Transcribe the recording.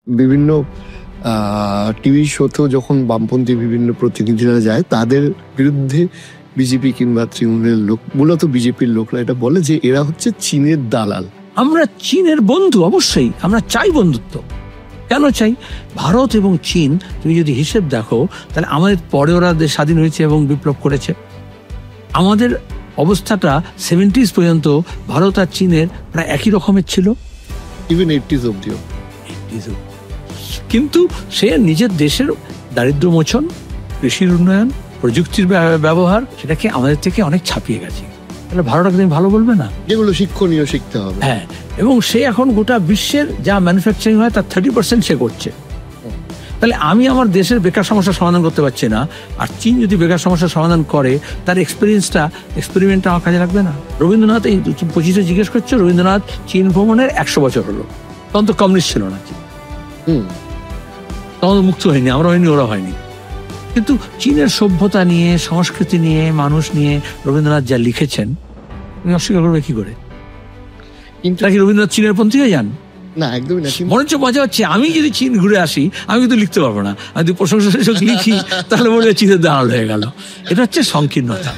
বিভিন্ন টিভি শোতেও যখন বামপন্থী বিভিন্ন প্রতিনিধিরা যায়, তাদের বিরুদ্ধে বিজেপি কিংবা তৃণমূলের লোক, মূলত বিজেপির লোকরা এটা বলে যে এরা হচ্ছে চীনের দালাল। আমরা চীনের বন্ধু, অবশ্যই আমরা চাই বন্ধুত্ব। কেন চাই? ভারত এবং চীন, তুমি যদি হিসেব দেখো, তাহলে আমাদের পরে ওরা দেশ স্বাধীন হয়েছে এবং বিপ্লব করেছে। আমাদের অবস্থাটা 70s পর্যন্ত ভারত আর চীনের প্রায় একই রকমের ছিল, ইভেন 80s অব্দিও। কিন্তু সে নিজের দেশের দারিদ্র্য মোচন, কৃষির উন্নয়ন, প্রযুক্তির ব্যবহার, সেটাকে আমাদের থেকে অনেক ছাপিয়ে গেছে। তাহলে ভারত একদিন ভালো বলবে না? যেগুলো শিক্ষণীয় শিখতে হবে। হ্যাঁ, এবং সে এখন গোটা বিশ্বের যা ম্যানুফ্যাকচারিং হয় তার 30% সে করছে। তাহলে আমি আমার দেশের বেকার সমস্যার সমাধান করতে পারছি না, আর চীন যদি বেকার সমস্যার সমাধান করে, তার এক্সপেরিমেন্টটা আমার কাজে লাগবে না? রবীন্দ্রনাথ, এই 25-এ জিজ্ঞেস করছে, রবীন্দ্রনাথ চীন ভ্রমণের 100 বছর হলো, তখন তো কমিউনিস্ট ছিল না, তখন মুক্ত হয়নি, আমরা হয়নি, ওরা হয়নি। কিন্তু চীনের সভ্যতা নিয়ে, সংস্কৃতি নিয়ে, মানুষ নিয়ে রবীন্দ্রনাথ যা লিখেছেন, তুমি অস্বীকার করবে কি করে? নাকি রবীন্দ্রনাথ চীনের পন্থী হয়ে যান? না, একদমই না। বরঞ্চ মজা হচ্ছে, আমি যদি চীন ঘুরে আসি, আমি কিন্তু লিখতে পারবো না। আমি যদি প্রশংসা লিখি, তাহলে মনে হয় চীনের দালাল হয়ে গেল। এটা হচ্ছে সংকীর্ণতা।